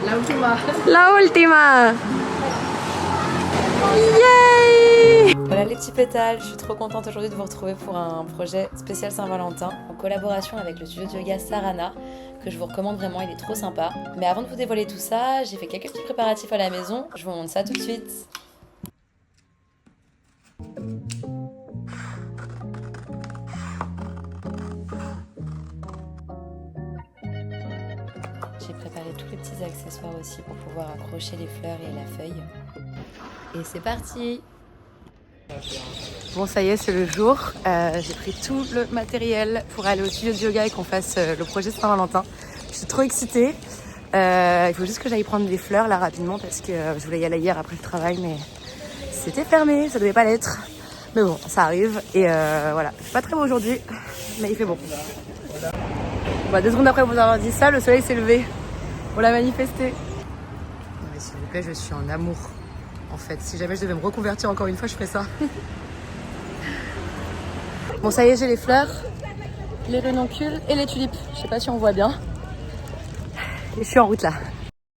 La última. La última. Yay! Voilà les petits pétales, je suis trop contente aujourd'hui de vous retrouver pour un projet spécial Saint-Valentin en collaboration avec le studio de yoga Sarana que je vous recommande vraiment, il est trop sympa. Mais avant de vous dévoiler tout ça, j'ai fait quelques petits préparatifs à la maison, je vous montre ça tout de suite. J'ai préparé tous les petits accessoires aussi pour pouvoir accrocher les fleurs et la feuille. Et c'est parti! Bon, ça y est, c'est le jour. J'ai pris tout le matériel pour aller au studio de yoga et qu'on fasse le projet Saint-Valentin. Je suis trop excitée. Il faut juste que j'aille prendre des fleurs là rapidement parce que je voulais y aller hier après le travail, mais c'était fermé, ça devait pas l'être. Mais bon, ça arrive et voilà. C'est pas très beau aujourd'hui, mais il fait bon. Bon, 2 secondes après vous avoir dit ça, le soleil s'est levé. On l'a manifesté. Non mais s'il vous plaît, je suis en amour. En fait, si jamais je devais me reconvertir encore une fois, je ferais ça. Bon, ça y est, j'ai les fleurs, les renoncules et les tulipes. Je sais pas si on voit bien. Et je suis en route là.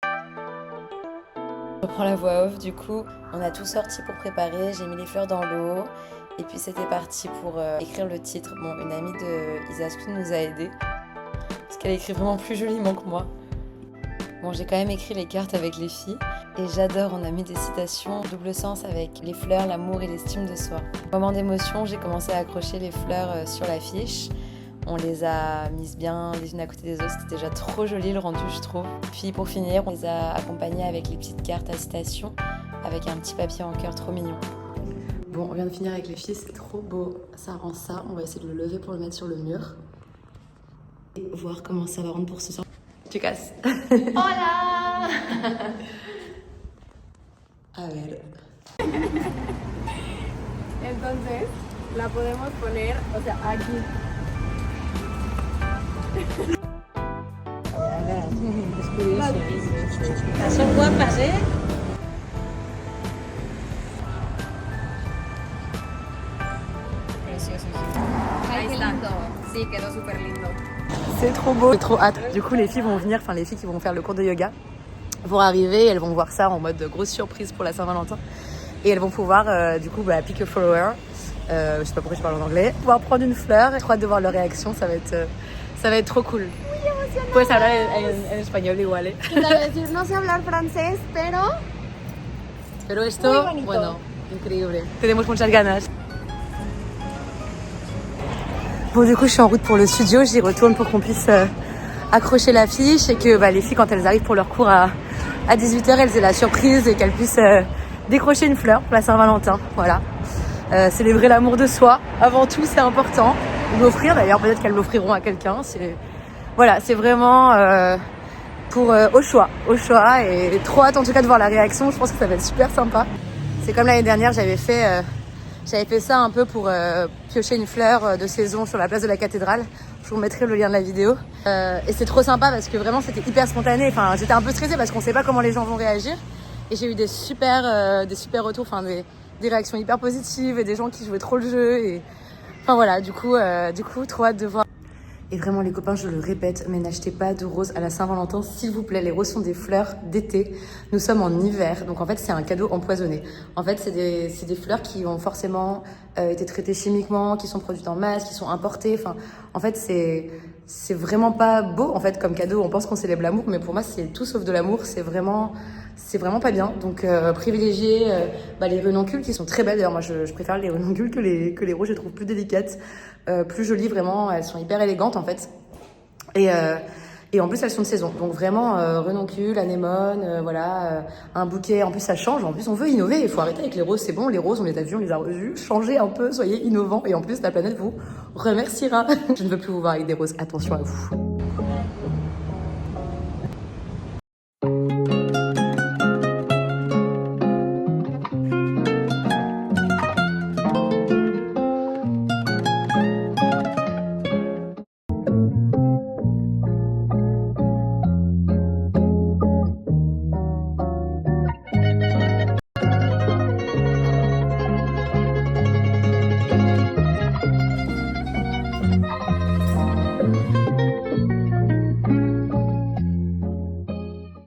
Je reprends la voix off, du coup, on a tout sorti pour préparer, j'ai mis les fleurs dans l'eau. Et puis c'était parti pour écrire le titre. Bon, une amie de Isaskun nous a aidés. Parce qu'elle écrit vraiment plus joliment que moi. Bon, j'ai quand même écrit les cartes avec les filles. Et j'adore, on a mis des citations double sens avec les fleurs, l'amour et l'estime de soi. Moment d'émotion, j'ai commencé à accrocher les fleurs sur l'affiche. On les a mises bien les unes à côté des autres, c'était déjà trop joli le rendu je trouve. Puis pour finir, on les a accompagnées avec les petites cartes à citation, avec un petit papier en cœur trop mignon. Bon, on vient de finir avec les filles, c'est trop beau. Ça rend ça, on va essayer de le lever pour le mettre sur le mur. Et voir comment ça va rendre pour ce soir. Tu casses. Hola. A ver. Entonces, la podemos poner, o sea, aquí. Son guapas, ¿eh? Precioso. Ay, qué lindo. Sí, quedó súper lindo. C'est trop beau, j'ai trop hâte. Du coup, les filles vont venir, enfin les filles qui vont faire le cours de yoga, vont arriver, elles vont voir ça en mode grosse surprise pour la Saint-Valentin. Et elles vont pouvoir, du coup, pick a follower. Je sais pas pourquoi je parle en anglais. Pouvoir prendre une fleur. J'ai trop hâte de voir leur réaction, ça va être trop cool. Puedes hablar en español igual, ¿eh? Decir, no sé hablar francés, Pero esto, bueno, increíble. Tenemos muchas ganas. Bon, du coup, je suis en route pour le studio. J'y retourne pour qu'on puisse accrocher l'affiche et que les filles, quand elles arrivent pour leur cours à 18h, elles aient la surprise et qu'elles puissent décrocher une fleur pour la Saint-Valentin. Voilà. Célébrer l'amour de soi. Avant tout, c'est important. L'offrir, d'ailleurs, peut-être qu'elles l'offriront à quelqu'un. Voilà, c'est vraiment au choix. Et trop hâte en tout cas de voir la réaction. Je pense que ça va être super sympa. C'est comme l'année dernière, j'avais fait ça un peu pour piocher une fleur de saison sur la place de la cathédrale. Je vous mettrai le lien de la vidéo. Et c'est trop sympa parce que vraiment c'était hyper spontané. Enfin, j'étais un peu stressée parce qu'on sait pas comment les gens vont réagir. Et j'ai eu des super retours, enfin des réactions hyper positives et des gens qui jouaient trop le jeu. Et enfin voilà, du coup, trop hâte de voir. Et vraiment les copains, je le répète, mais n'achetez pas de roses à la Saint-Valentin, s'il vous plaît. Les roses sont des fleurs d'été. Nous sommes en hiver, donc en fait c'est un cadeau empoisonné. En fait c'est des fleurs qui ont forcément été traitées chimiquement, qui sont produites en masse, qui sont importées. Enfin, en fait c'est vraiment pas beau en fait comme cadeau. On pense qu'on célèbre l'amour, mais pour moi c'est tout sauf de l'amour. C'est vraiment pas bien. Donc privilégiez les renoncules qui sont très belles. D'ailleurs moi je préfère les renoncules que les roses. Je les trouve plus délicates, plus jolies vraiment. Elles sont hyper élégantes en fait. Et en plus elles sont de saison. Donc vraiment renoncules, anémones, un bouquet. En plus ça change. En plus on veut innover. Il faut arrêter avec les roses. C'est bon, les roses on les a vues, on les a revues. Changez un peu, soyez innovants. Et en plus la planète vous remerciera. Je ne veux plus vous voir avec des roses. Attention à vous.